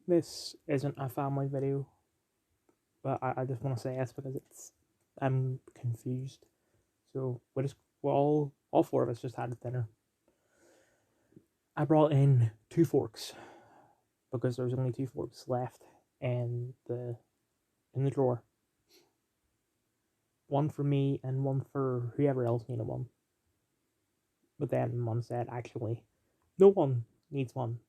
This isn't a family video, but I just want to say this because I'm confused. So we all four of us just had dinner. I brought in two forks because there's only two forks left in the drawer. One for me and one for whoever else needed one. But then Mum said, actually, no one needs one.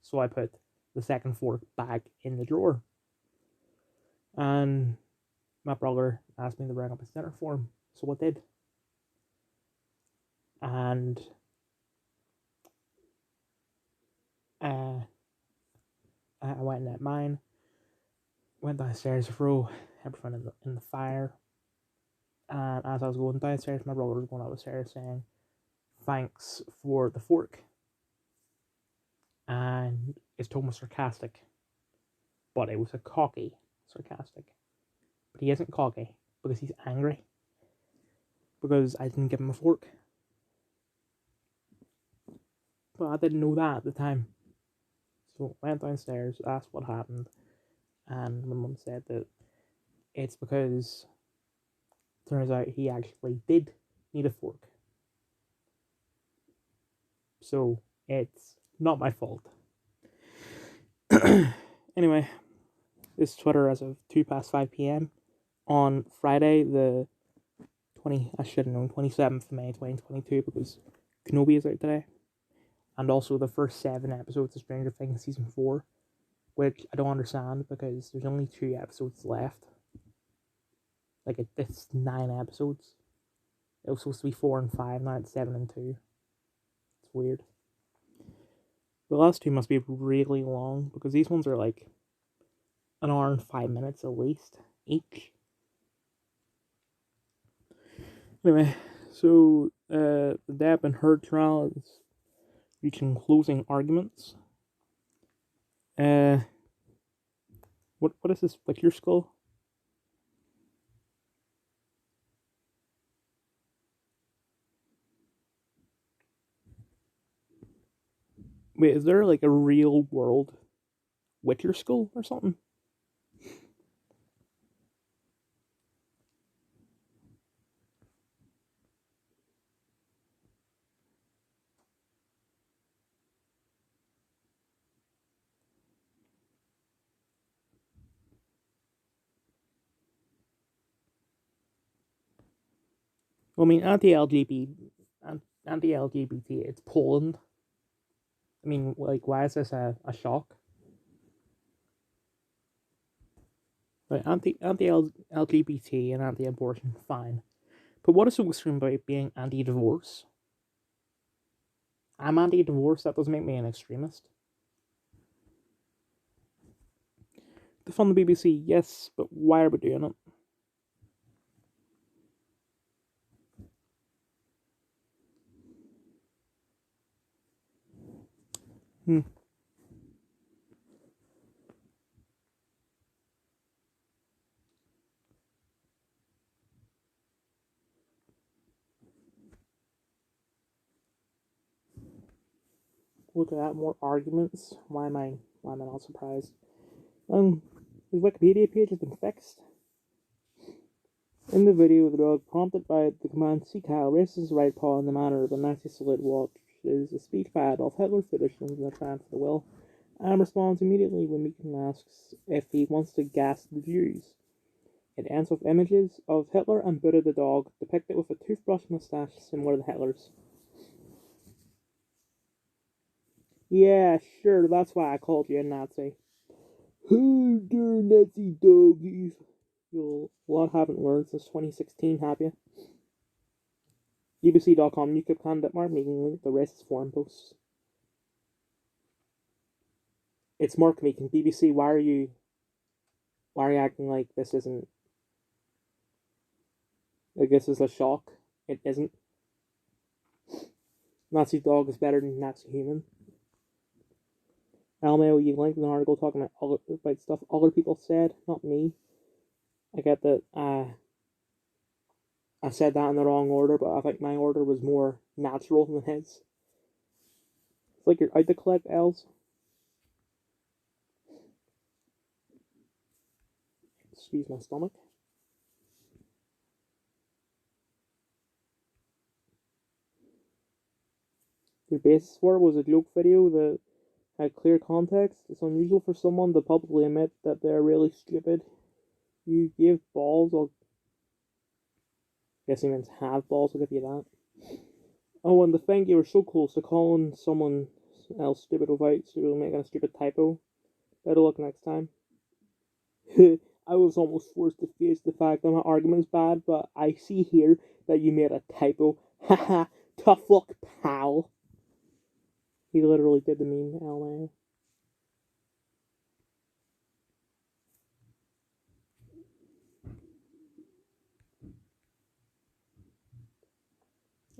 So I put the second fork back in the drawer. And my brother asked me to bring up his dinner for him. So I did. And uh, I went and ate mine, went downstairs to throw everything in the fire. And as I was going downstairs, my brother was going upstairs saying, thanks for the fork. And it's totally sarcastic. But it was a cocky sarcastic. But he isn't cocky because he's angry. Because I didn't give him a fork. But I didn't know that at the time. So I went downstairs, asked what happened, and my mum said that it's because turns out he actually did need a fork. So it's not my fault. Anyway, this is Twitter as of 5 p.m. on Friday, the 27th of May 2022, because Kenobi is out today. And also the first 7 episodes of Stranger Things Season 4, which I don't understand because there's only 2 episodes left. Like, it's 9 episodes. It was supposed to be 4 and 5, now it's 7 and 2. It's weird. The last 2 must be really long because these ones are like an hour and 5 minutes at least each. Anyway, so the Depp and Heard trial is reaching closing arguments. What is this? Like your skull? Wait, is there like a real world Witcher skull or something? Well, I mean, anti-LGBT, it's Poland. I mean, like, why is this a shock? Like, anti-LGBT and anti-abortion, fine. But what is so extreme about being anti-divorce? I'm anti-divorce, that doesn't make me an extremist. Defund the BBC, yes, but why are we doing it? Hmm. Look at that, more arguments. Why am I not surprised? His Wikipedia page has been fixed. In the video, the dog, prompted by the command "See Kyle," raises his right paw in the manner of a Nazi salute, watches a speech by Adolf Hitler finished in the Triumph of the Will, and responds immediately when Meekin asks if he wants to gas the Jews. It ends with images of Hitler and Buddha the dog, depicted with a toothbrush mustache similar to Hitler's. Yeah, sure, that's why I called you a Nazi. Who dare Nazi doggies? You'll a lot haven't learned since 2016, have you? BBC.com UKIP candidate Mark Meekin linked the racist forum posts. It's Mark Meekin. BBC, why are you acting like this isn't like this is a shock? It isn't. Nazi dog is better than Nazi human. LMAO, you linked an article talking about stuff other people said, not me. I get that I said that in the wrong order, but I think my order was more natural than his. It's like you're out to collect L's. excuse my stomach. The basis for it was a joke video that had clear context. It's unusual for someone to publicly admit that they're really stupid. You give balls, I'll guess he meant have balls, I'll give you that. Oh, and the thing, you were so close to calling someone else stupid without making a stupid typo. Better luck next time. I was almost forced to face the fact that my argument's bad, but I see here that you made a typo. Haha, tough luck, pal. He literally did the meme, LA.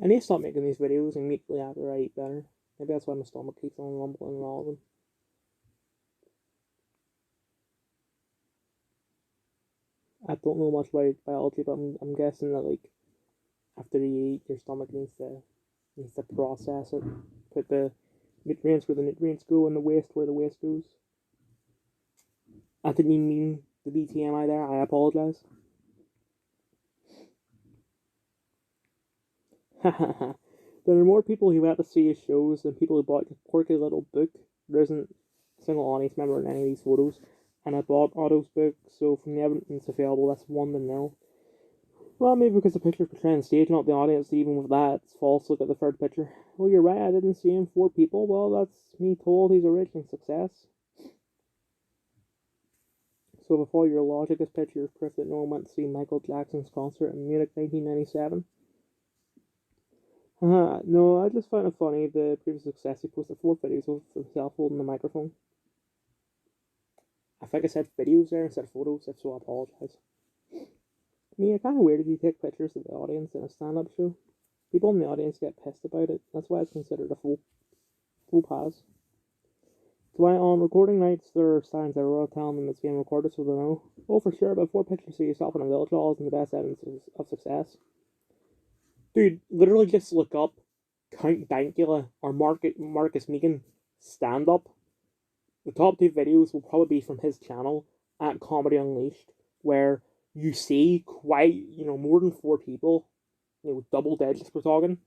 I need to stop making these videos immediately after I eat better. Maybe that's why my stomach keeps on rumbling and all of them. I don't know much about biology, but I'm guessing that like after you eat, your stomach needs to process it, put the nutrients where the nutrients go, and the waste where the waste goes. I didn't even mean the BTMI there. I apologize. There are more people who went to see his shows than people who bought a quirky little book. There isn't a single audience member in any of these photos. And I bought Otto's book, so from the evidence available, that's 1-0. Well, maybe because the picture's portraying the stage, not the audience. Even with that, it's false. Look at the third picture. Oh, you're right, I didn't see him. 4 people. Well, that's me told he's a raging success. So before your logic, this picture is proof that no one went to see Michael Jackson's concert in Munich 1997. No, I just found it funny. The previous success, he posted 4 videos of himself holding the microphone. I think I said videos there instead of photos, if so I apologise. I mean, it's kind of weird if you take pictures of the audience in a stand-up show. People in the audience get pissed about it. That's why it's considered a full pass. That's why on recording nights there are signs everywhere telling them it's being recorded so they know. Oh, for sure, but 4 pictures of yourself in a village hall isn't the best evidence of success. Dude, literally just look up Count Dankula or Marcus Megan stand-up. The top 2 videos will probably be from his channel at Comedy Unleashed, where you see quite, more than 4 people, double digits we're talking,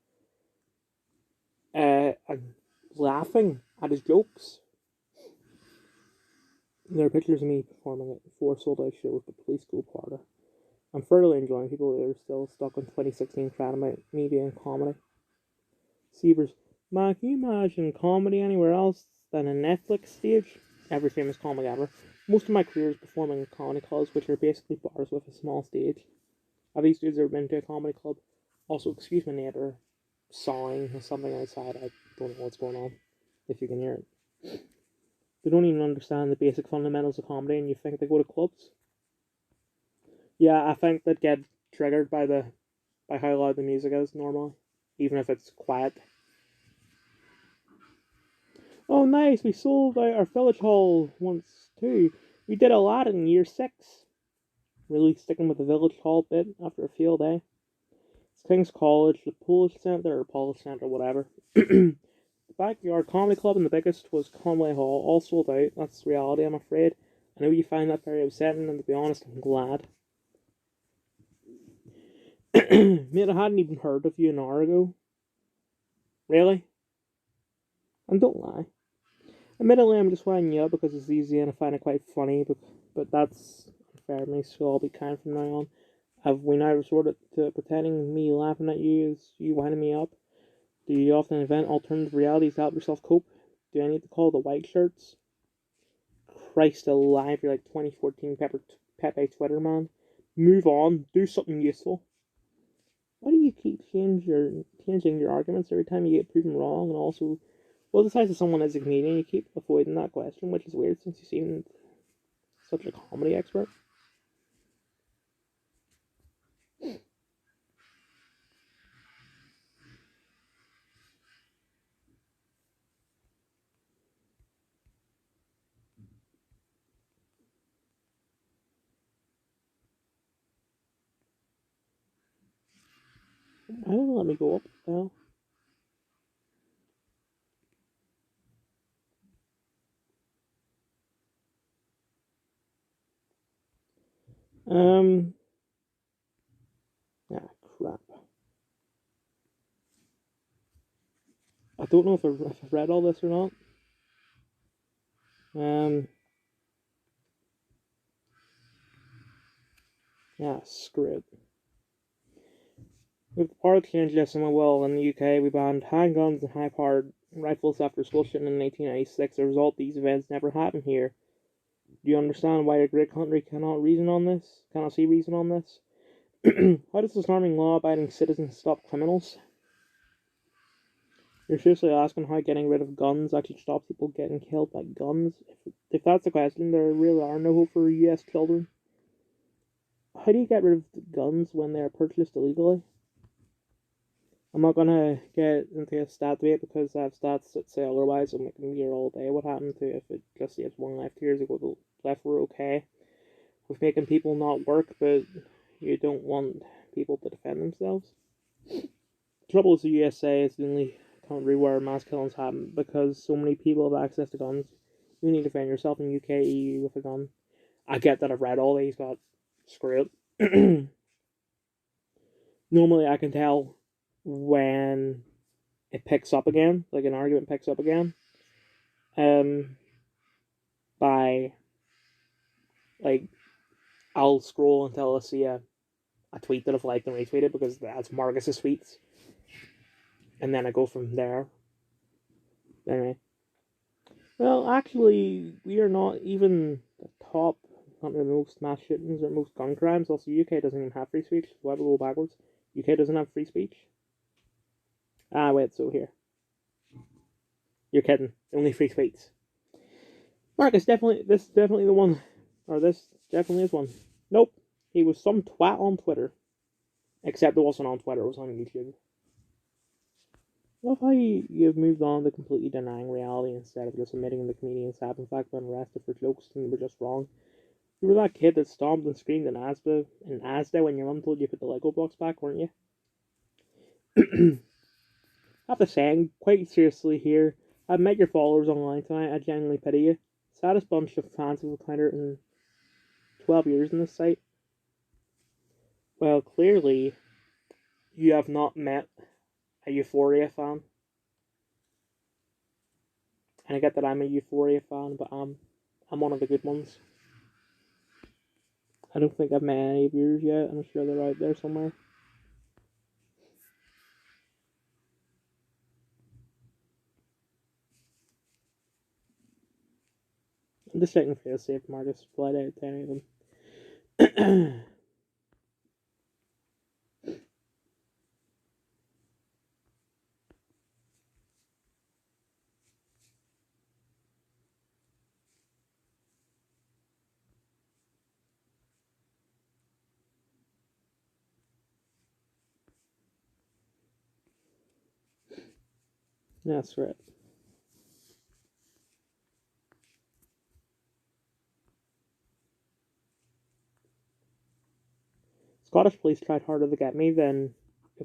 and laughing at his jokes. There are pictures of me performing at 4 sold-out shows at the Police School Party. I'm thoroughly enjoying people who are still stuck in 2016 chatting about me being comedy. Sievers, man, can you imagine comedy anywhere else than a Netflix stage? Every famous comic ever. Most of my career is performing in comedy clubs, which are basically bars with a small stage. Have these dudes ever been to a comedy club? Also, excuse my neighbour sawing or something outside. I don't know what's going on, if you can hear it. They don't even understand the basic fundamentals of comedy and you think they go to clubs? Yeah, I think they'd get triggered by how loud the music is normally, even if it's quiet. Oh, nice, we sold out our village hall once too. We did a lot in year 6. Really sticking with the village hall bit after a field day. It's King's College, the Polish Centre, or Polish Centre, whatever. The backyard comedy club and the biggest was Conway Hall, all sold out. That's reality, I'm afraid. I know you find that very upsetting, and to be honest, I'm glad. Mate, I hadn't even heard of you an hour ago. Really? And don't lie. Admittedly, I'm just winding you up because it's easy and I find it quite funny, but that's unfair of me, so I'll be kind from now on. Have we now resorted to pretending me laughing at you is you winding me up? Do you often invent alternative realities to help yourself cope? Do I need to call the white shirts? Christ alive, you're like 2014 Pepe Twitter man. Move on, do something useful. Why do you keep changing your arguments every time you get proven wrong? And also, well, besides that someone is a comedian, you keep avoiding that question, which is weird since you seem such a comedy expert. I don't let me go up now. Um, crap. I don't know if I've read all this or not. Screw it. With the power to change this in my will, in the UK, we banned handguns and high-powered rifles after school shooting in 1996. As a result, these events never happened here. Do you understand why a great country cannot reason on this? Cannot see reason on this? How does disarming law-abiding citizens stop criminals? You're seriously asking how getting rid of guns actually stops people getting killed by guns? If that's the question, there really are no hope for US children. How do you get rid of guns when they are purchased illegally? I'm not gonna get into a stat debate because I have stats that say otherwise. I'm making here all day. What happened to if it just saves one life 2 years ago? The left were okay with making people not work, but you don't want people to defend themselves. The trouble is the USA is the only country where mass killings happen because so many people have access to guns. You need to defend yourself in UK, EU with a gun. I get that I've read all these, but screw it. Normally I can tell when it picks up again, like an argument picks up again, by, like, I'll scroll until I see a tweet that I've liked and retweeted because that's Marcus's tweets, and then I go from there. Anyway, well, actually, we are not even the top, not the most mass shootings or most gun crimes. Also, UK doesn't even have free speech. Why do we go backwards? UK doesn't have free speech. Wait, so here. You're kidding. Only free speech. Marcus, this is definitely the one. Or this definitely is one. Nope. He was some twat on Twitter. Except it wasn't on Twitter, it was on YouTube. I love how you've moved on to completely denying reality instead of just admitting the comedians have in fact been arrested for jokes and you were just wrong. You were that kid that stomped and screamed in Asda when your mum told you to put the Lego blocks back, weren't you? I have to say, quite seriously here, I've met your followers online tonight, I genuinely pity you. Saddest bunch of fans I've encountered in 12 years in this site. Well, clearly, you have not met a Euphoria fan. And I get that I'm a Euphoria fan, but I'm one of the good ones. I don't think I've met any of yours yet. I'm sure they're out there somewhere. I'm just checking for the safe Marcus flight out to any of them. That's right. Scottish police tried harder to get me than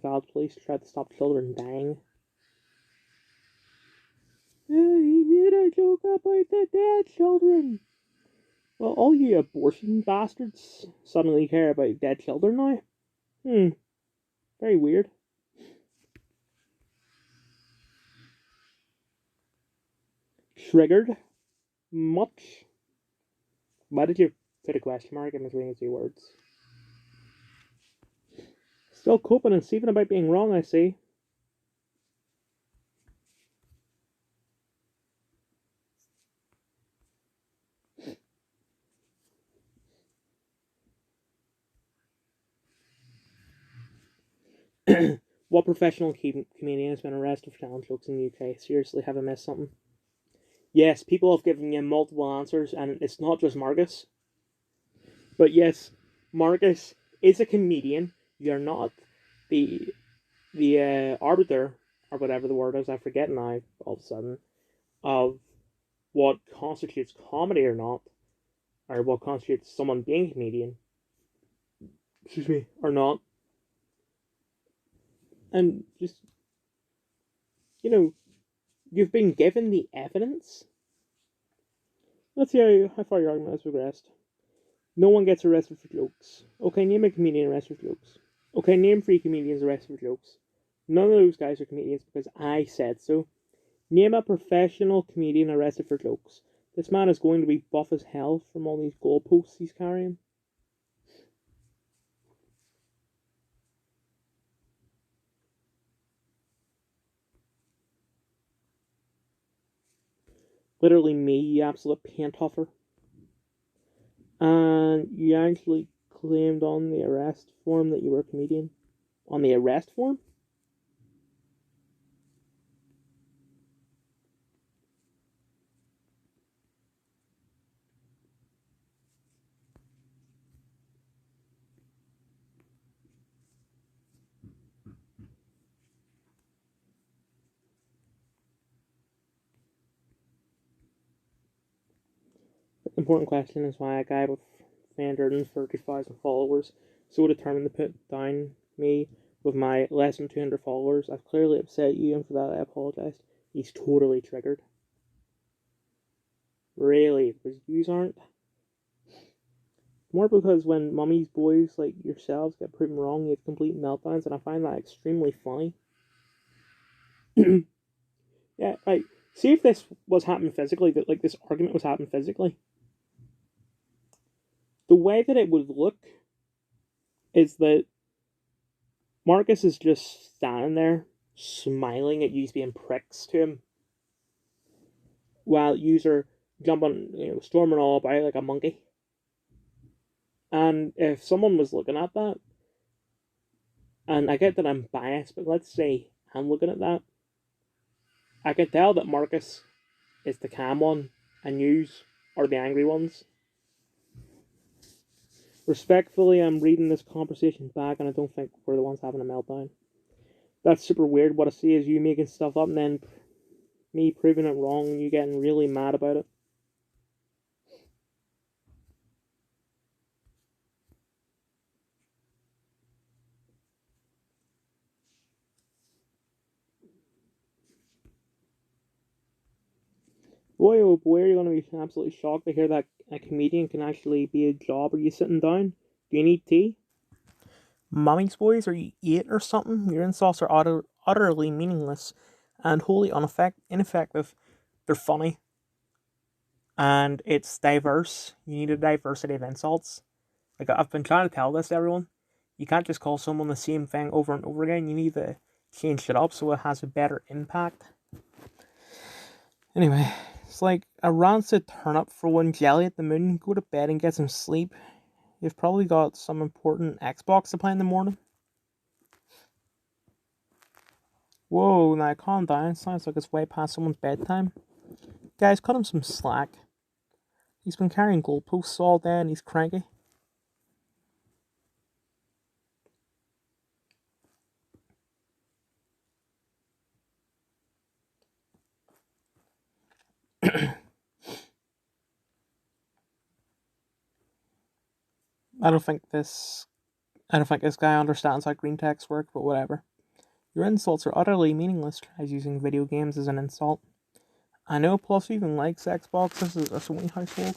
Valid police tried to stop children dying. He made a joke about the dead children. Well, all you abortion bastards suddenly care about dead children now? Very weird. Triggered? Much? Why did you put a question mark in between the two words? Still coping and seething about being wrong, I see. What professional comedian has been arrested for telling jokes in the UK? Seriously, have I missed something? Yes, people have given you multiple answers, and it's not just Marcus. But yes, Marcus is a comedian. You're not the arbiter, or whatever the word is, I forget now all of a sudden, of what constitutes comedy or not, or what constitutes someone being a comedian, excuse me, or not. And just, you've been given the evidence. Let's see how far your argument has progressed. No one gets arrested for jokes. Okay, name a comedian arrested for jokes. Okay, name 3 comedians arrested for jokes. None of those guys are comedians because I said so. Name a professional comedian arrested for jokes. This man is going to be buff as hell from all these goalposts he's carrying. Literally me, you absolute pantoffer. And you actually claimed on the arrest form that you were a comedian. On the arrest form? The important question is why a guy with 330,000 followers so determined to put down me with my less than 200 followers. I've clearly upset you, and for that I apologise. He's totally triggered. Really, because yous aren't. More because when mummy's boys like yourselves get proven wrong, you have complete meltdowns, and I find that extremely funny. Yeah, like, see if this was happening physically, that like this argument was happening physically. The way that it would look is that Marcus is just standing there, smiling at you being pricks to him, while yous are jumping, storming all about like a monkey. And if someone was looking at that, and I get that I'm biased, but let's say I'm looking at that, I can tell that Marcus is the calm one, and yous are the angry ones. Respectfully, I'm reading this conversation back, and I don't think we're the ones having a meltdown. That's super weird. What I see is you making stuff up, and then me proving it wrong, and you getting really mad about it. Boy, oh boy, you're going to be absolutely shocked to hear that a comedian can actually be a job. Are you sitting down? Do you need tea? Mommy's boys, are you 8 or something? Your insults are utterly meaningless and wholly ineffective. They're funny. And it's diverse. You need a diversity of insults. Like, I've been trying to tell this to everyone. You can't just call someone the same thing over and over again. You need to change it up so it has a better impact. Anyway, it's like a rancid turnip for one jelly at the moon. Go to bed and get some sleep. You've probably got some important Xbox to play in the morning. Whoa, now calm down. Sounds like it's way past someone's bedtime. Guys, cut him some slack. He's been carrying goalposts all day and he's cranky. I don't think this guy understands how green text work, but whatever. Your insults are utterly meaningless. Tries using video games as an insult. I know, plus even likes Xbox. This is a Sony household.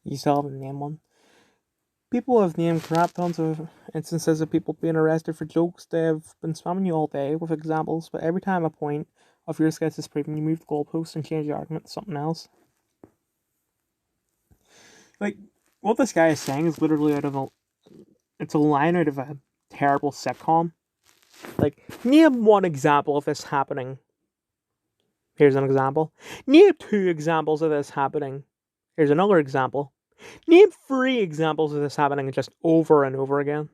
You still haven't named one. People have named crap tons of instances of people being arrested for jokes. They've been spamming you all day with examples, but every time a point of yours gets disproven, you move the goalpost and change the argument to something else. Like, what this guy is saying is literally it's a line out of a terrible sitcom. Like, name one example of this happening. Here's an example. Name 2 examples of this happening. Here's another example. Name 3 examples of this happening just over and over again.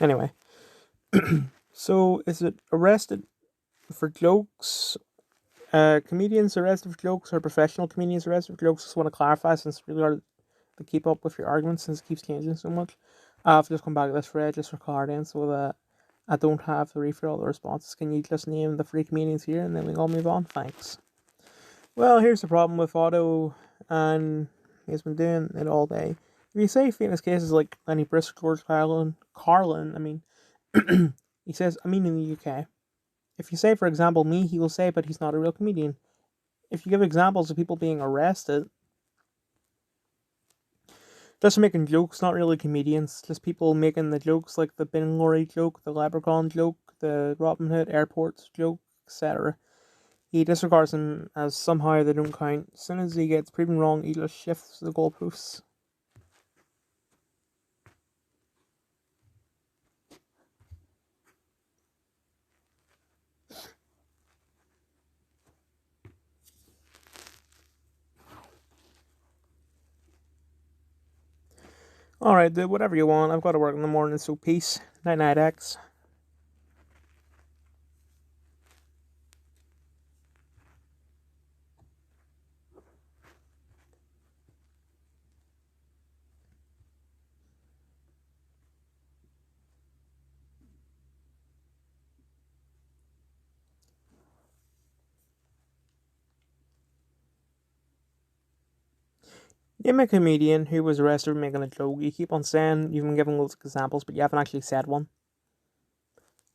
Anyway. So, is it arrested for jokes? Comedians arrested for jokes or professional comedians arrested for jokes? Just want to clarify since it's really hard to keep up with your arguments since it keeps changing so much. I've just come back to this thread just for clarity so that I don't have to read through all the responses. Can you just name the 3 comedians here and then we all move on? Thanks. Well, here's the problem with Otto, and he's been doing it all day. If you say famous cases like Lenny Brisk, George Carlin, I mean, he says, I mean in the UK. If you say, for example, me, he will say, but he's not a real comedian. If you give examples of people being arrested, just making jokes, not really comedians, just people making the jokes like the bin lorry joke, the leprechaun joke, the Robin Hood airports joke, etc. He disregards them as somehow they don't count. As soon as he gets proven wrong, he just shifts the goalposts. Alright, do whatever you want. I've got to work in the morning, so peace. Night night, X. Name a comedian who was arrested for making a joke. You keep on saying you've been giving loads of examples, but you haven't actually said one.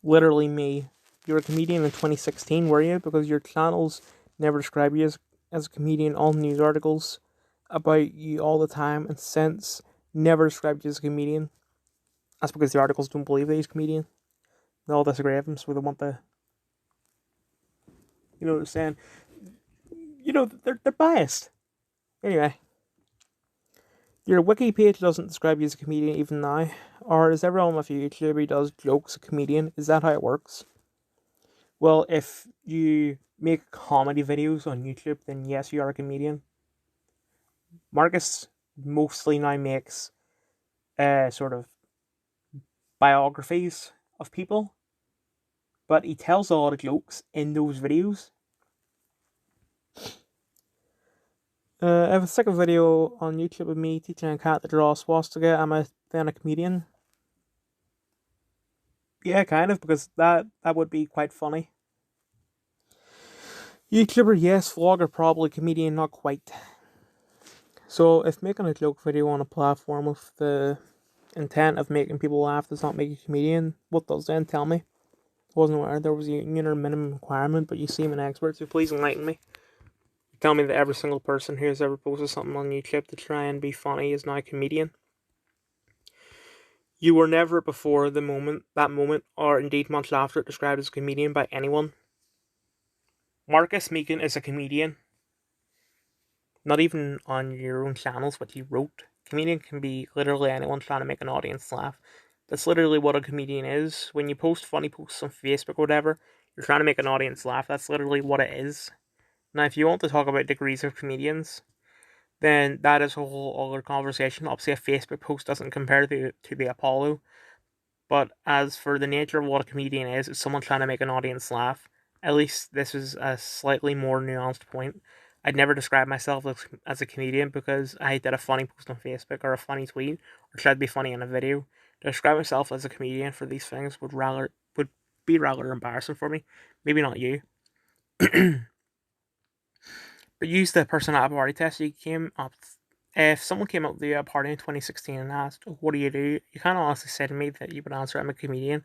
Literally me. You were a comedian in 2016, were you? Because your channels never describe you as a comedian. All news articles about you all the time and since never described you as a comedian. That's because the articles don't believe that he's a comedian. They all disagree with him, so they want the... You know what I'm saying? You know, they're biased. Anyway. Your wiki page doesn't describe you as a comedian even now. Or is everyone with YouTube who does jokes a comedian? Is that how it works? Well, if you make comedy videos on YouTube, then yes, you are a comedian. Marcus mostly now makes sort of biographies of people, but he tells a lot of jokes in those videos. I have a second video on YouTube of me teaching a cat to draw a swastika. Am I then a comedian? Yeah, kind of, because that would be quite funny. YouTuber, yes. Vlogger, probably. Comedian, not quite. So, if making a joke video on a platform with the intent of making people laugh does not make a comedian, what does then? Tell me. I wasn't aware there was a union or minimum requirement, but you seem an expert, so please enlighten me. Tell me that every single person who has ever posted something on YouTube to try and be funny is now a comedian. You were never before that moment, or indeed much after it, described as a comedian by anyone. Marcus Meekin is a comedian. Not even on your own channels, but you wrote. Comedian can be literally anyone trying to make an audience laugh. That's literally what a comedian is. When you post funny posts on Facebook or whatever, you're trying to make an audience laugh. That's literally what it is. Now, if you want to talk about degrees of comedians, then that is a whole other conversation. Obviously, a Facebook post doesn't compare to the Apollo. But as for the nature of what a comedian is, it's someone trying to make an audience laugh. At least this is a slightly more nuanced point. I'd never describe myself as a comedian because I did a funny post on Facebook or a funny tweet or tried to be funny in a video. To describe myself as a comedian for these things would be rather embarrassing for me. Maybe not you. But use the personality party test. You came up. If someone came up to the party in 2016 and asked, "What do?" you kind of honestly said to me that you would answer, "I'm a comedian,"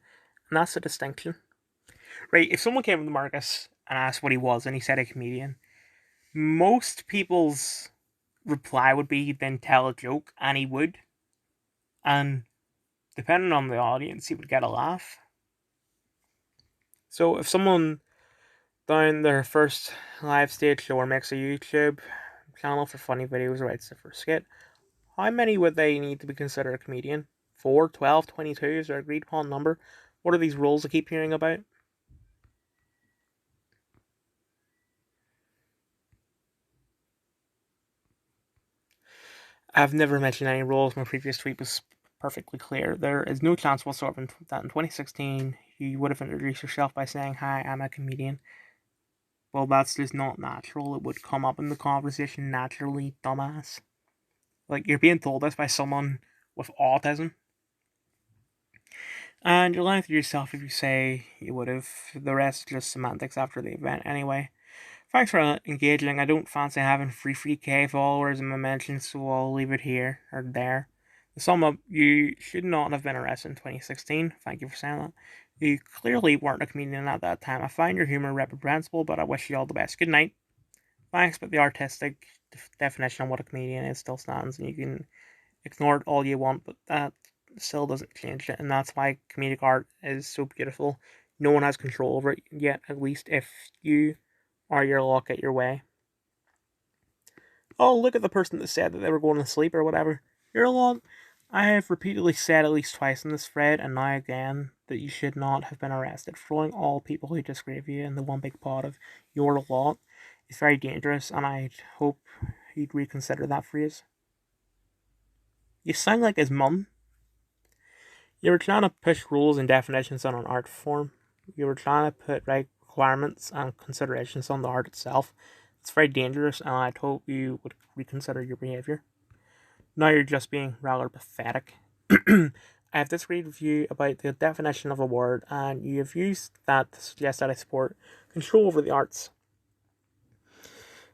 and that's the distinction, right? If someone came up to Marcus and asked what he was, and he said a comedian, most people's reply would be then tell a joke, and he would, and depending on the audience, he would get a laugh. So if someone down their first live stage show or makes a YouTube channel for funny videos, writes the first skit, how many would they need to be considered a comedian? 4, 12, 22 is their agreed upon number? What are these rules I keep hearing about? I've never mentioned any rules. My previous tweet was perfectly clear. There is no chance whatsoever that in 2016 you would have introduced yourself by saying, "Hi, I'm a comedian." Well, that's just not natural. It would come up in the conversation naturally, dumbass. Like, you're being told this by someone with autism. And you're lying to yourself if you say you would have. The rest is just semantics after the event anyway. Thanks for engaging. I don't fancy having free K followers in my mentions, so I'll leave it here or there. To sum up, you should not have been arrested in 2016. Thank you for saying that. You clearly weren't a comedian at that time. I find your humour reprehensible, but I wish you all the best. Good night. Thanks, but the artistic definition of what a comedian is still stands, and you can ignore it all you want, but that still doesn't change it, and that's why comedic art is so beautiful. No one has control over it yet, at least if you or your luck get your way. Oh, look at the person that said that they were going to sleep or whatever. You're alone. I have repeatedly said at least twice in this thread, and now again, that you should not have been arrested. Throwing all people who disagree with you in the one big pot of your lot is very dangerous, and I hope you'd reconsider that phrase. You sound like his mum. You were trying to push rules and definitions on an art form. You were trying to put requirements and considerations on the art itself. It's very dangerous, and I'd hope you would reconsider your behaviour. Now you're just being rather pathetic. I have disagreed with you about the definition of a word, and you have used that to suggest that I support control over the arts.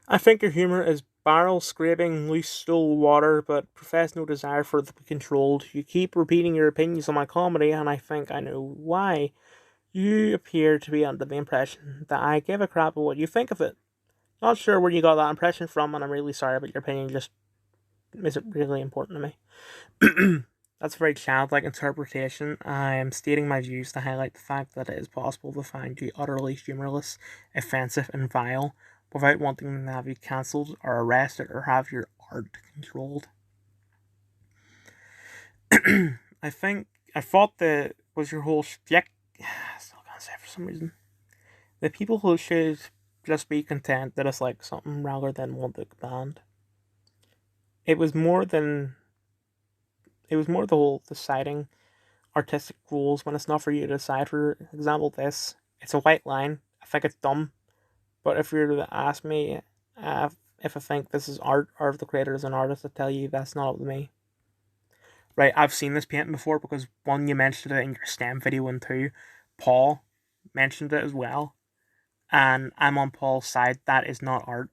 I think your humour is barrel scraping loose still water, but profess no desire for it to be controlled. You keep repeating your opinions on my comedy, and I think I know why. You appear to be under the impression that I give a crap about what you think of it. Not sure where you got that impression from, and I'm really sorry, but your opinion just isn't really important to me. That's a very childlike interpretation. I am stating my views to highlight the fact that it is possible to find you utterly humorless, offensive, and vile without wanting to have you cancelled or arrested or have your art controlled. I thought that was your whole shtick. I still can't say it for some reason. The people who should just be content that it's like something rather than want to band. It was more the whole deciding artistic rules when it's not for you to decide. For example, it's a white line. I think it's dumb, but if you were to ask me if I think this is art or if the creator is an artist, I tell you that's not up to me. Right, I've seen this painting before because one, you mentioned it in your STEM video, and two, Paul mentioned it as well, and I'm on Paul's side. That is not art.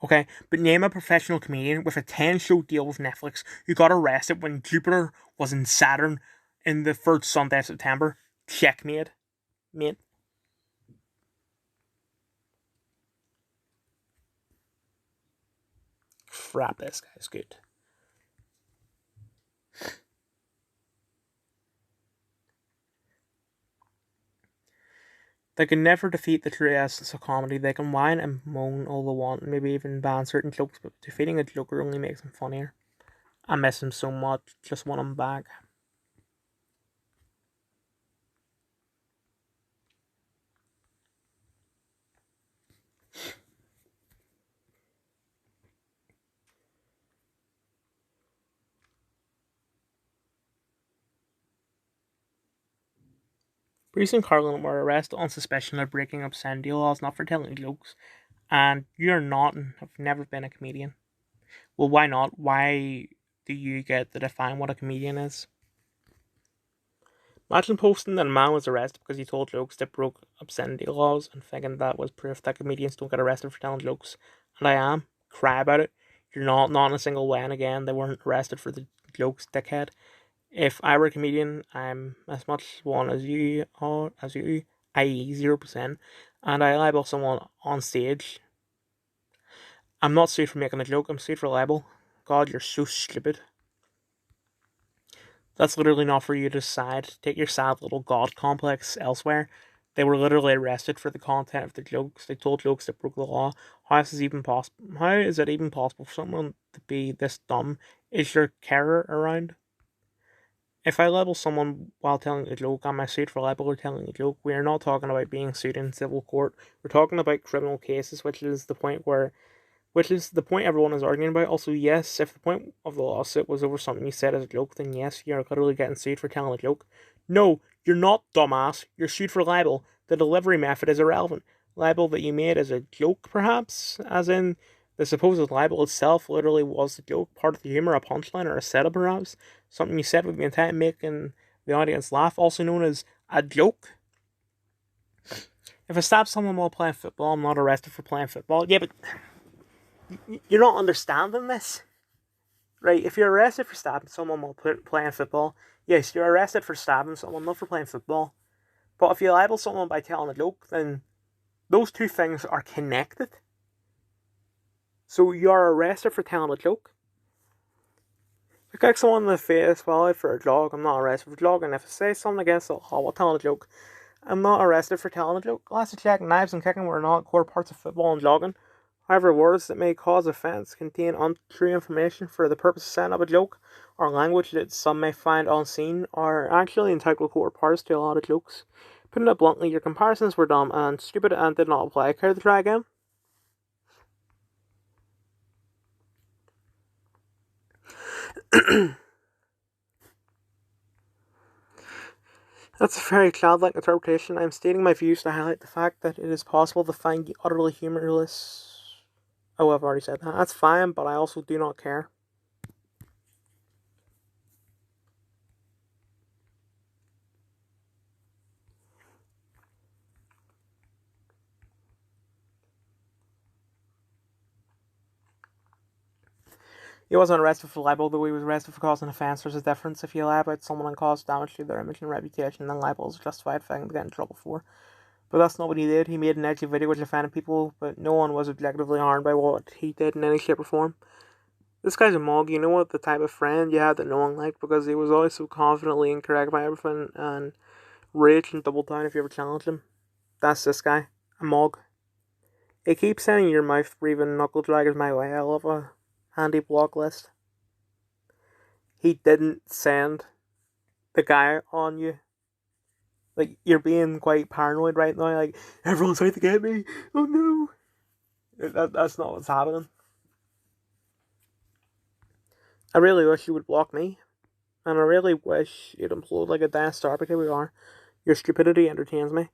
Okay, but name a professional comedian with a 10-show deal with Netflix who got arrested when Jupiter was in Saturn in the first Sunday of September. Checkmate, mate. Crap, this guy's good. They can never defeat the true essence of comedy. They can whine and moan all they want, and maybe even ban certain jokes, but defeating a joker only makes them funnier. I miss him so much, just want him back. Bruce and Carlin were arrested on suspicion of breaking obscenity laws, not for telling jokes, and you're not and have never been a comedian. Well, why not? Why do you get to define what a comedian is? Imagine posting that a man was arrested because he told jokes that broke obscenity laws and thinking that was proof that comedians don't get arrested for telling jokes. And I am. Cry about it. You're not in a single way, and again, they weren't arrested for the jokes, dickhead. If I were a comedian, I'm as much one as you are, i.e. 0%, and I libel someone on stage. I'm not sued for making a joke, I'm sued for libel. God, you're so stupid. That's literally not for you to decide. Take your sad little god complex elsewhere. They were literally arrested for the content of the jokes. They told jokes that broke the law. How is this even possible? How is it even possible for someone to be this dumb? Is your carer around? If I libel someone while telling a joke, am I sued for libel or telling a joke? We are not talking about being sued in civil court. We're talking about criminal cases, which is the point everyone is arguing about. Also, yes, if the point of the lawsuit was over something you said as a joke, then yes, you're literally getting sued for telling a joke. No, you're not, dumbass. You're sued for libel. The delivery method is irrelevant. libel that you made as a joke, perhaps? As in, the supposed libel itself literally was the joke, part of the humor, a punchline, or a setup, perhaps? Something you said with the intent of making the audience laugh, also known as a joke? If I stab someone while playing football, I'm not arrested for playing football. Yeah, but you're not understanding this. Right, if you're arrested for stabbing someone while playing football, yes, you're arrested for stabbing someone, not for playing football. But if you libel someone by telling a joke, then those two things are connected. So you're arrested for telling a joke. If I kick someone in the face while out for a jog, I'm not arrested for jogging. If I say something against the law while telling a joke, I'm not arrested for telling a joke. Glass of check, knives and kicking were not core parts of football and jogging. However, words that may cause offence contain untrue information for the purpose of setting up a joke, or language that some may find unseen, are actually integral core parts to a lot of jokes. Putting it bluntly, your comparisons were dumb and stupid and did not apply. Care to try again? That's a very childlike interpretation. I'm stating my views to highlight the fact that it is possible to find utterly humorless. Oh, I've already said that. That's fine, but I also do not care. He wasn't arrested for libel, though he was arrested for causing offence. There's a difference. If you lie about someone and cause damage to their image and reputation, then libel is a justified thing to get in trouble for. But that's not what he did. He made an edgy video which offended people, but no one was objectively harmed by what he did in any shape or form. This guy's a mug, you know what, the type of friend you had that no one liked because he was always so confidently incorrect by everything and rage and double down if you ever challenged him. That's this guy. A mug. He keeps sending your mouth breathing knuckle draggers my way. I love a handy block list. He didn't send the guy on you. Like, you're being quite paranoid right now. Like, everyone's out to get me. Oh no. That's not what's happening. I really wish you would block me. And I really wish you'd implode like a Death Star, because we are. Your stupidity entertains me.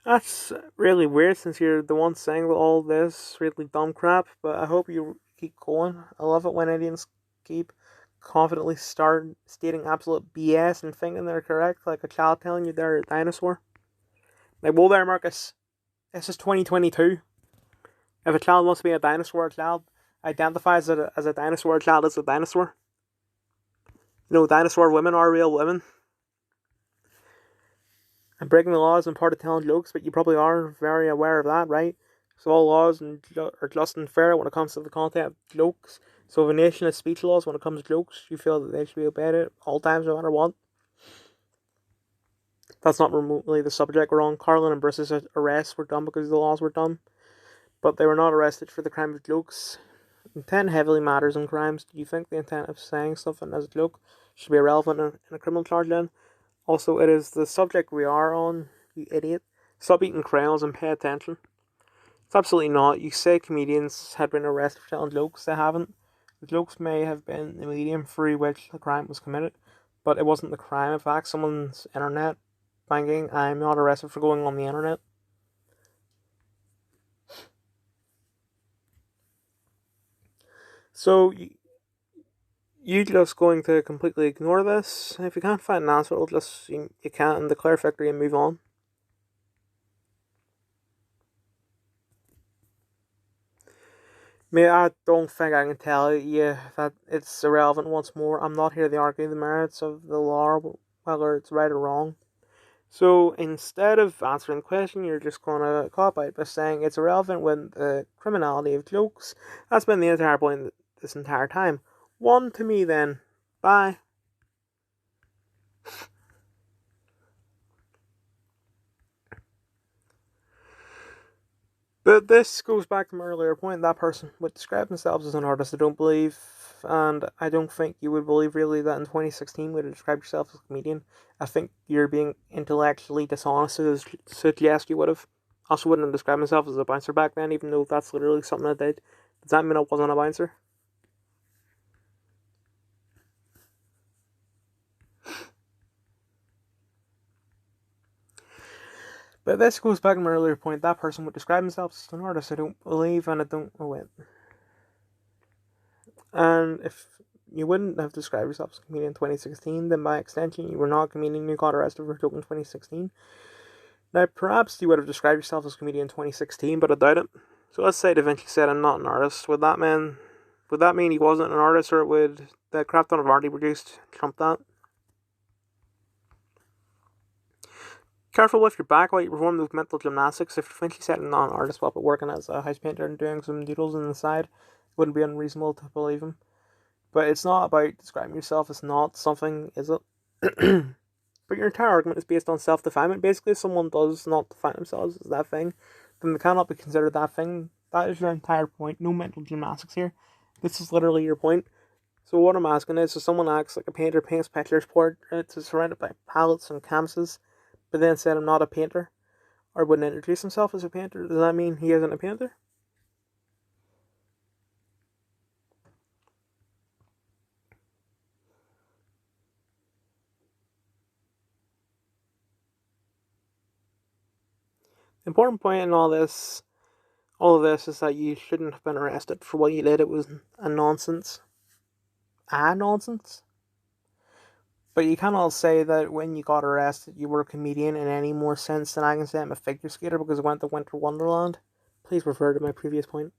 That's really weird since you're the one saying all this really dumb crap, but I hope you keep going. I love it when idiots keep confidently stating absolute BS and thinking they're correct, like a child telling you they're a dinosaur. Like, whoa there, Marcus. This is 2022. If a child wants to be a dinosaur, a child identifies as a dinosaur, a child is a dinosaur. You know, dinosaur women are real women. And breaking the laws and part of telling jokes, but you probably are very aware of that, right? So all laws are just and fair when it comes to the content of jokes. So if a nation has speech laws when it comes to jokes, you feel that they should be obeyed at all times, no matter what. That's not remotely the subject we're on. Carlin and Bruce's arrests were done because the laws were done, but they were not arrested for the crime of jokes. Intent heavily matters in crimes. Do you think the intent of saying something as a joke should be irrelevant in a criminal charge then? Also, it is the subject we are on, you idiot. Stop eating crayons and pay attention. It's absolutely not. You say comedians had been arrested for telling jokes. They haven't. The jokes may have been the medium through which the crime was committed, but it wasn't the crime. In fact, someone's internet banking. I'm not arrested for going on the internet. So, you just going to completely ignore this? If you can't find an answer, you can't declare victory and move on. I don't think I can tell you that it's irrelevant once more. I'm not here to argue the merits of the law, whether it's right or wrong. So instead of answering the question, you're just going to cop out by saying it's irrelevant when the criminality of jokes. That's been the entire point this entire time. One to me then. Bye. But this goes back to my earlier point. That person would describe themselves as an artist. I don't believe, and I don't think you would believe really that in 2016 would describe yourself as a comedian. I think you're being intellectually dishonest to suggest you would have. Also, wouldn't have described myself as a bouncer back then, even though that's literally something I did. Does that mean I wasn't a bouncer? But this goes back to my earlier point. That person would describe themselves as an artist. I don't believe, and I don't know it. And if you wouldn't have described yourself as a comedian in 2016, then by extension, you were not a comedian who got arrested for a joke in 2016. Now, perhaps you would have described yourself as a comedian in 2016, but I doubt it. So let's say Da Vinci said, "I'm not an artist." Would that mean he wasn't an artist, or would the crap ton of art he produced trump that? Careful with your back while you perform those mental gymnastics. If Da Vinci said, "I'm not an artist," while working as a house painter and doing some doodles on the side, it wouldn't be unreasonable to believe him. But it's not about describing yourself as not something, is it? But your entire argument is based on self-definement. Basically, if someone does not define themselves as that thing, then they cannot be considered that thing. That is your entire point. No mental gymnastics here. This is literally your point. So what I'm asking is, if someone acts like a painter, paints pictures, portraits, is surrounded by palettes and canvases, but then said, "I'm not a painter," or wouldn't introduce himself as a painter, does that mean he isn't a painter? The important point in all of this is that you shouldn't have been arrested for what you did. It was a nonsense. Nonsense. But you cannot say that when you got arrested you were a comedian in any more sense than I can say I'm a figure skater because I went to Winter Wonderland. Please refer to my previous point.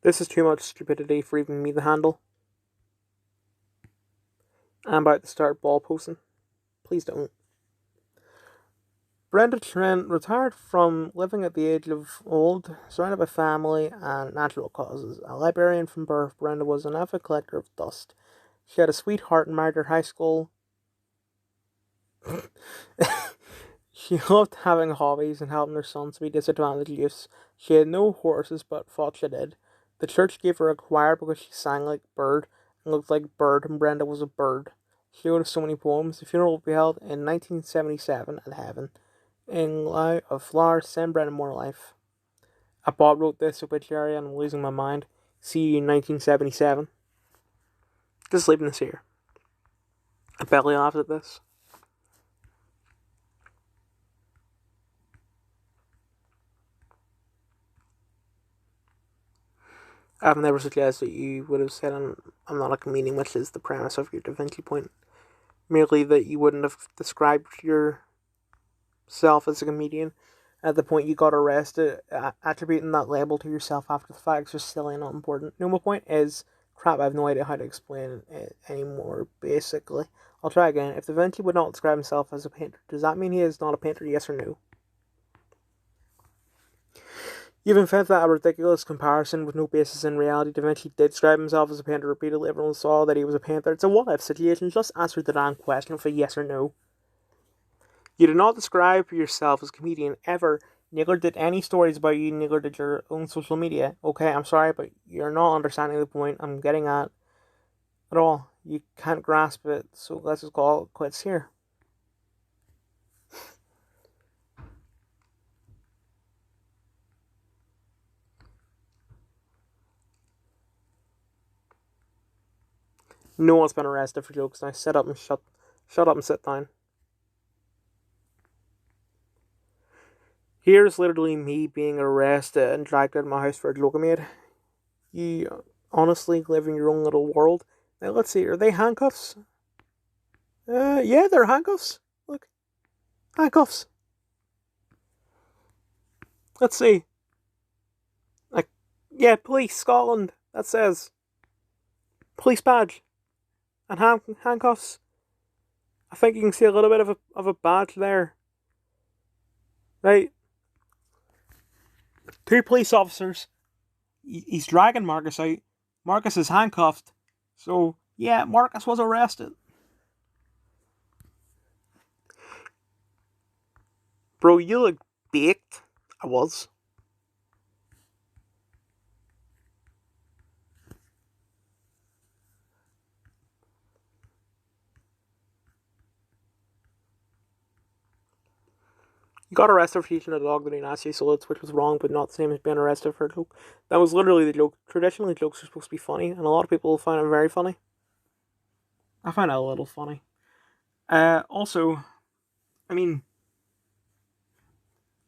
This is too much stupidity for even me to handle. I'm about to start ball posting. Please don't. Brenda Trent retired from living at the age of old, surrounded by family and natural causes. A librarian from birth, Brenda was an avid collector of dust. She had a sweetheart and married her high school. She loved having hobbies and helping her sons be disadvantaged youths. She had no horses, but thought she did. The church gave her a choir because she sang like bird and looked like bird, and Brenda was a bird. She wrote so many poems. The funeral will be held in 1977 at Heaven. In light of flowers, send Brenda more life. A Bob wrote this obituary and I'm losing my mind. See you in 1977. Just leaving this here. I barely laughed at this. I've never suggested you would have said I'm not a comedian, which is the premise of your Da Vinci point. Merely that you wouldn't have described yourself as a comedian at the point you got arrested. Attributing that label to yourself after the fact is just silly and not important. No, my point is, crap, I have no idea how to explain it anymore, basically. I'll try again. If Da Vinci would not describe himself as a painter, does that mean he is not a painter, yes or no? Even found that a ridiculous comparison with no basis in reality. Da Vinci did describe himself as a painter repeatedly. Everyone saw that he was a painter. It's a what-if situation. Just answer the damn question with a yes or no. You did not describe yourself as a comedian ever. Neither did any stories about you. Neither did your own social media. Okay, I'm sorry, but you're not understanding the point I'm getting at all. You can't grasp it, so let's just call it quits here. No one's been arrested for jokes. Now shut up and sit down. Here's literally me being arrested and dragged out of my house for a joke I made. You honestly live in your own little world. Now let's see, are they handcuffs? Yeah, they're handcuffs. Look, handcuffs. Let's see. Like, yeah, Police Scotland. That says police badge and handcuffs. I think you can see a little bit of a badge there. Right. 2 police officers. He's dragging Marcus out. Marcus is handcuffed. So, yeah, Marcus was arrested. Bro, you look baked. I was. You got arrested for teaching a dog the nasty salutes, which was wrong, but not the same as being arrested for a joke. That was literally the joke. Traditionally, jokes are supposed to be funny, and a lot of people find it very funny. I find it a little funny. Also, I mean,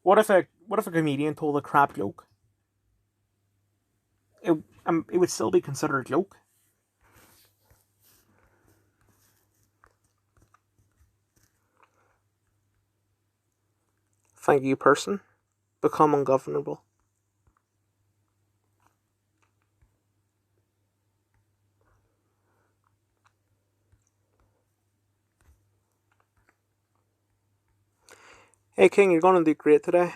what if a comedian told a crap joke? It would still be considered a joke. Thank you, person. Become ungovernable. Hey, King, you're going to do great today.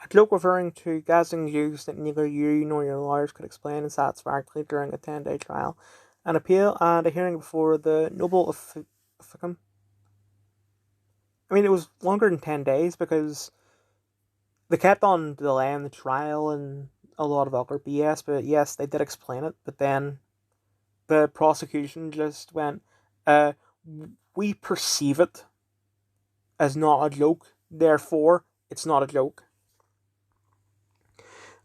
A joke referring to gassing news that neither you nor your lawyers could explain satisfactorily during a 10-day trial, an appeal, and a hearing before the Noble Officum. I mean, it was longer than 10 days because they kept on delaying the trial and a lot of other BS, but yes, they did explain it, but then the prosecution just went, we perceive it as not a joke, therefore, it's not a joke.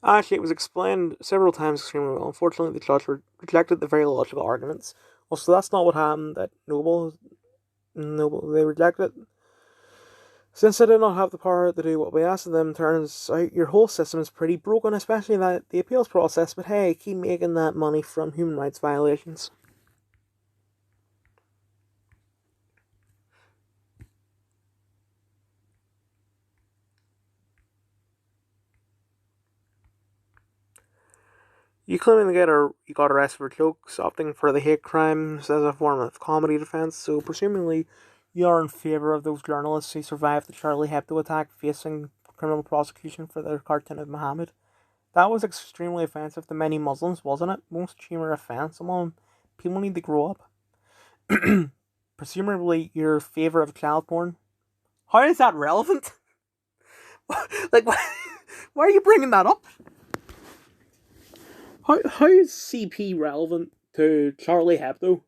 Actually, it was explained several times extremely well. Unfortunately, the judge rejected the very logical arguments. Also, that's not what happened at Noble. They rejected it. Since they did not have the power to do what we asked of them, turns out your whole system is pretty broken, especially the appeals process, but hey, keep making that money from human rights violations. You claiming you got arrested for jokes, opting for the hate crimes as a form of comedy defense, so presumably you are in favor of those journalists who survived the Charlie Hebdo attack facing criminal prosecution for their cartoon of Muhammad. That was extremely offensive to many Muslims, wasn't it? Most humor offense among people need to grow up. Presumably you're in favor of child porn. How is that relevant? Like, why are you bringing that up? How is CP relevant to Charlie Hebdo?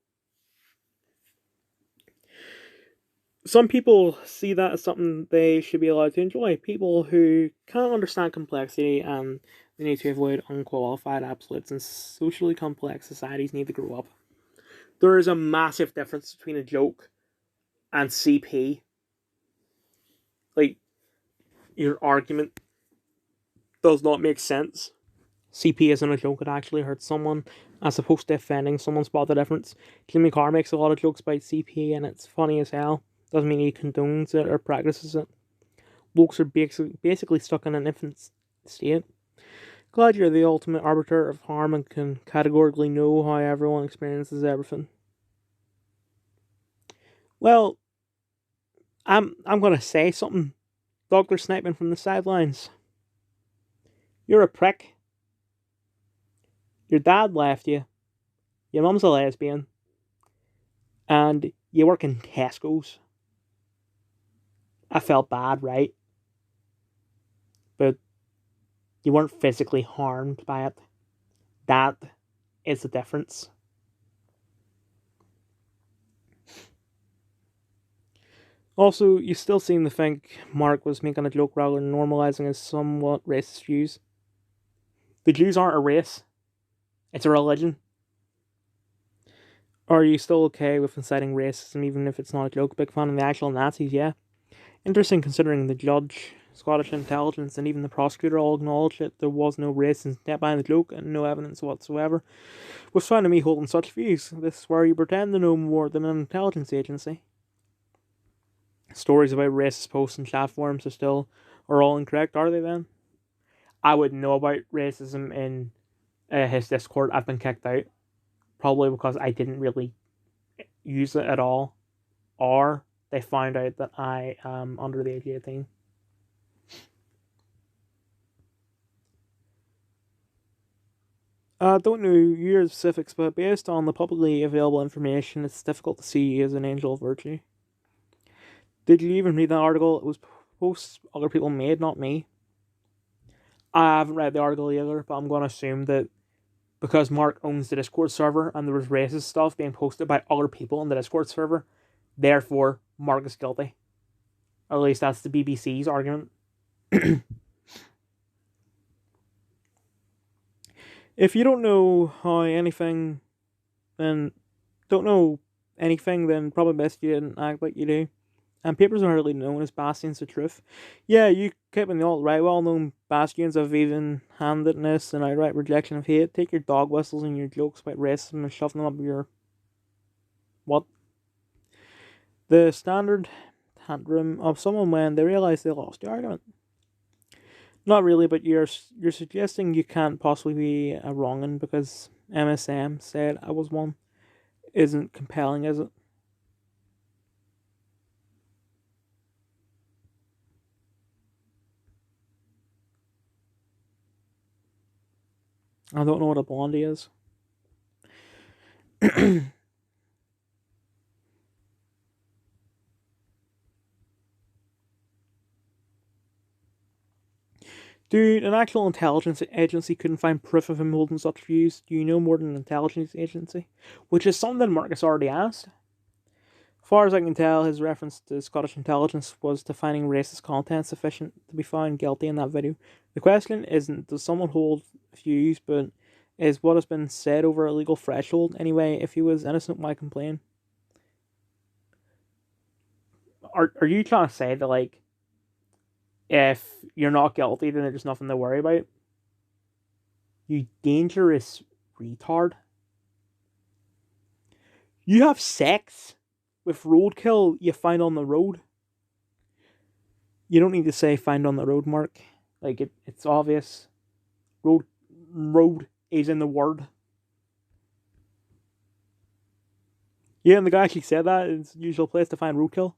Some people see that as something they should be allowed to enjoy. People who can't understand complexity and they need to avoid unqualified absolutes, and socially complex societies need to grow up. There is a massive difference between a joke and CP. Like, your argument does not make sense. CP isn't a joke, it actually hurts someone, as opposed to offending someone. Spot the difference. Jimmy Carr makes a lot of jokes about CP and it's funny as hell. Doesn't mean he condones it or practices it. Blokes are basically stuck in an infant state. Glad you're the ultimate arbiter of harm and can categorically know how everyone experiences everything. Well, I'm gonna say something. Dr. Sniping from the sidelines. You're a prick. Your dad left you. Your mum's a lesbian. And you work in Tesco's. I felt bad, right? But you weren't physically harmed by it. That is the difference. Also, you still seem to think Mark was making a joke rather than normalizing his somewhat racist views. The Jews aren't a race. It's a religion. Are you still okay with inciting racism even if it's not a joke? Big fan of the actual Nazis, yeah. Interesting considering the judge, Scottish intelligence, and even the prosecutor all acknowledged that there was no racism behind the joke and no evidence whatsoever. What's fine to me holding such views? This is where you pretend to know more than an intelligence agency. Stories about racist posts and chat forums are all incorrect, are they then? I wouldn't know about racism in his Discord. I've been kicked out. Probably because I didn't really use it at all. Or they found out that I am under the age of 18. I don't know your specifics, but based on the publicly available information, it's difficult to see you as an angel of virtue. Did you even read that article? It was posts other people made, not me. I haven't read the article either, but I'm going to assume that because Mark owns the Discord server and there was racist stuff being posted by other people on the Discord server, therefore Mark is guilty. Or at least that's the BBC's argument. If you don't know how anything, then don't know anything, then probably best you didn't act like you do. And papers are hardly known as bastions of truth. Yeah, you kept in the alt-right, well-known bastions of even-handedness and outright rejection of hate. Take your dog whistles and your jokes about racism and shove them up your... what? The standard tantrum of someone when they realise they lost the argument. Not really, but you're suggesting you can't possibly be a wrong'un because MSM said I was one. Isn't compelling, is it? I don't know what a blondie is. Dude, an actual intelligence agency couldn't find proof of him holding such views. Do you know more than an intelligence agency? Which is something Marcus already asked. As far as I can tell, his reference to Scottish intelligence was to finding racist content sufficient to be found guilty in that video. The question isn't does someone hold views, but is what has been said over a legal threshold. Anyway, if he was innocent, why complain? Are you trying to say that, like, if you're not guilty, then there's nothing to worry about? You dangerous retard. You have sex with roadkill you find on the road. You don't need to say find on the road, Mark. Like, it's obvious. Road is in the word. Yeah, and the guy actually said that. It's the usual place to find roadkill.